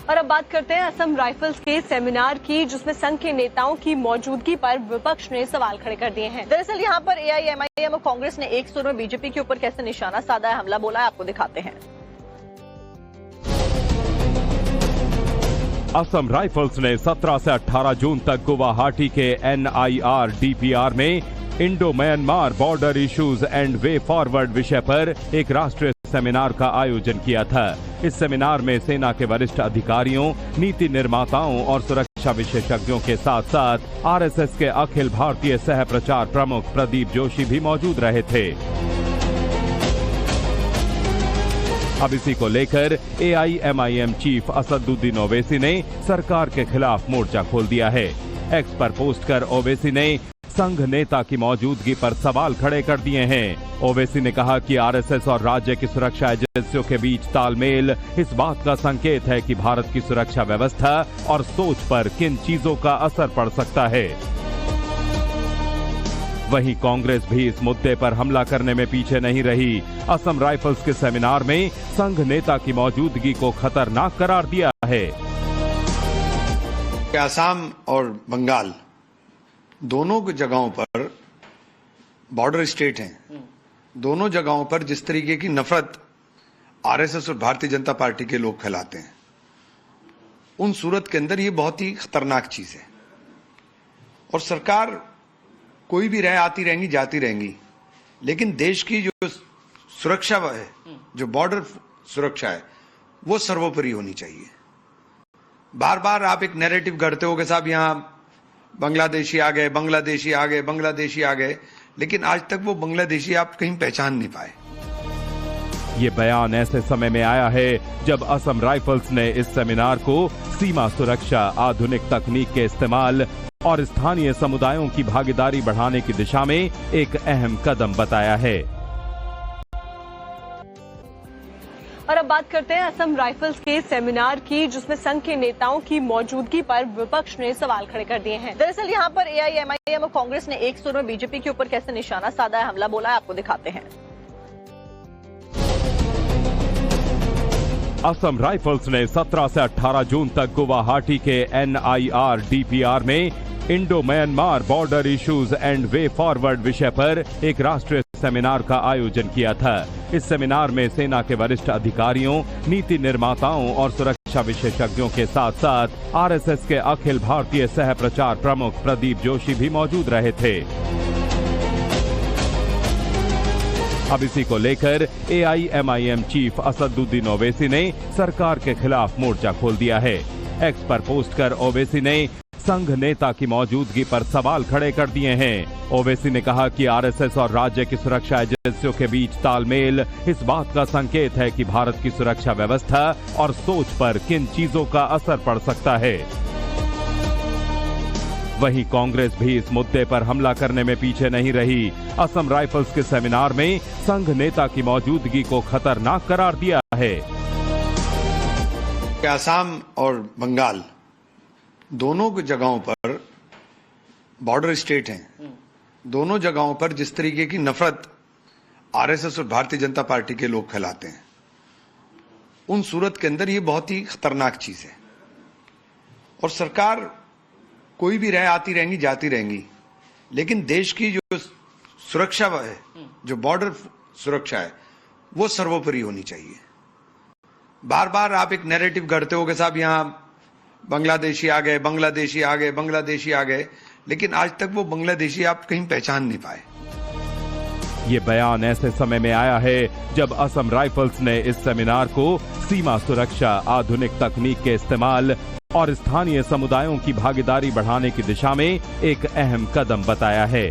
और अब बात करते हैं असम राइफल्स के सेमिनार की, जिसमें संघ के नेताओं की मौजूदगी पर विपक्ष ने सवाल खड़े कर दिए हैं। दरअसल यहां पर एआईएमआईएम और कांग्रेस ने एक सुर में बीजेपी के ऊपर कैसे निशाना साधा है, हमला बोला है, आपको दिखाते हैं। असम राइफल्स ने 17 से 18 जून तक गुवाहाटी के NIRDPR में Indo Myanmar border issues and way forward विषय पर एक राष्ट्रीय सेमिनार का आयोजन किया था। इस सेमिनार में सेना के वरिष्ठ अधिकारियों, नीति निर्माताओं और सुरक्षा विशेषज्ञों के साथ साथ RSS के अखिल भारतीय सह प्रचार प्रमुख प्रदीप जोशी भी मौजूद रहे थे। अब इसी को लेकर AIMIM चीफ असदुद्दीन ओवैसी ने सरकार के खिलाफ मोर्चा खोल दिया है। एक्स पर पोस्ट कर ओवैसी ने संघ नेता की मौजूदगी पर सवाल खड़े कर दिए हैं। ओवैसी ने कहा कि RSS और राज्य की सुरक्षा एजेंसियों के बीच तालमेल इस बात का संकेत है कि भारत की सुरक्षा व्यवस्था और सोच पर किन चीजों का असर पड़ सकता है। वहीं कांग्रेस भी इस मुद्दे पर हमला करने में पीछे नहीं रही। असम राइफल्स के सेमिनार में संघ नेता की मौजूदगी को खतरनाक करार दिया है। असम और बंगाल दोनों जगहों पर बॉर्डर स्टेट हैं। दोनों जगहों पर जिस तरीके की नफरत RSS और भारतीय जनता पार्टी के लोग फैलाते हैं, उन सूरत के अंदर ये बहुत ही खतरनाक चीज है। और सरकार कोई भी रहे, आती रहेंगी जाती रहेंगी, लेकिन देश की जो सुरक्षा है, जो बॉर्डर सुरक्षा है, वो सर्वोपरि होनी चाहिए। बार बार आप एक नैरेटिव गढ़ते हो कि साहब यहां बांग्लादेशी आ गए, बांग्लादेशी आ गए, बांग्लादेशी आ गए, लेकिन आज तक वो बांग्लादेशी आप कहीं पहचान नहीं पाए। ये बयान ऐसे समय में आया है जब असम राइफल्स ने इस सेमिनार को सीमा सुरक्षा, आधुनिक तकनीक के इस्तेमाल और स्थानीय समुदायों की भागीदारी बढ़ाने की दिशा में एक अहम कदम बताया है। और अब बात करते हैं असम राइफल्स के सेमिनार की, जिसमें संघ के नेताओं की मौजूदगी पर विपक्ष ने सवाल खड़े कर दिए हैं। दरअसल यहां पर AIMIM और कांग्रेस ने एक सुर में बीजेपी के ऊपर कैसे निशाना साधा है, हमला बोला है, आपको दिखाते हैं। असम राइफल्स ने 17 से 18 जून तक गुवाहाटी के NIRDPR में Indo Myanmar border issues and way forward विषय पर एक राष्ट्रीय सेमिनार का आयोजन किया था। इस सेमिनार में सेना के वरिष्ठ अधिकारियों, नीति निर्माताओं और सुरक्षा विशेषज्ञों के साथ साथ RSS के अखिल भारतीय सह प्रचार प्रमुख प्रदीप जोशी भी मौजूद रहे थे। अब इसी को लेकर AIMIM चीफ असदुद्दीन ओवैसी ने सरकार के खिलाफ मोर्चा खोल दिया है। एक्स पर पोस्ट कर ओवैसी ने संघ नेता की मौजूदगी पर सवाल खड़े कर दिए हैं। ओवैसी ने कहा कि RSS और राज्य की सुरक्षा एजेंसियों के बीच तालमेल इस बात का संकेत है कि भारत की सुरक्षा व्यवस्था और सोच पर किन चीजों का असर पड़ सकता है। वहीं कांग्रेस भी इस मुद्दे पर हमला करने में पीछे नहीं रही। असम राइफल्स के सेमिनार में संघ नेता की मौजूदगी को खतरनाक करार दिया है। असम और बंगाल दोनों जगहों पर बॉर्डर स्टेट हैं। दोनों जगहों पर जिस तरीके की नफरत RSS और भारतीय जनता पार्टी के लोग फैलाते हैं, उन सूरत के अंदर ये बहुत ही खतरनाक चीज है। और सरकार कोई भी रहे, आती रहेंगी जाती रहेंगी, लेकिन देश की जो सुरक्षा है, जो बॉर्डर सुरक्षा है, वो सर्वोपरि होनी चाहिए। बार बार आप एक नैरेटिव गढ़ते हो कि साहब यहां बांग्लादेशी आ गए, बांग्लादेशी आ गए, बांग्लादेशी आ गए, लेकिन आज तक वो बांग्लादेशी आप कहीं पहचान नहीं पाए। ये बयान ऐसे समय में आया है जब असम राइफल्स ने इस सेमिनार को सीमा सुरक्षा, आधुनिक तकनीक के इस्तेमाल और स्थानीय समुदायों की भागीदारी बढ़ाने की दिशा में एक अहम कदम बताया है।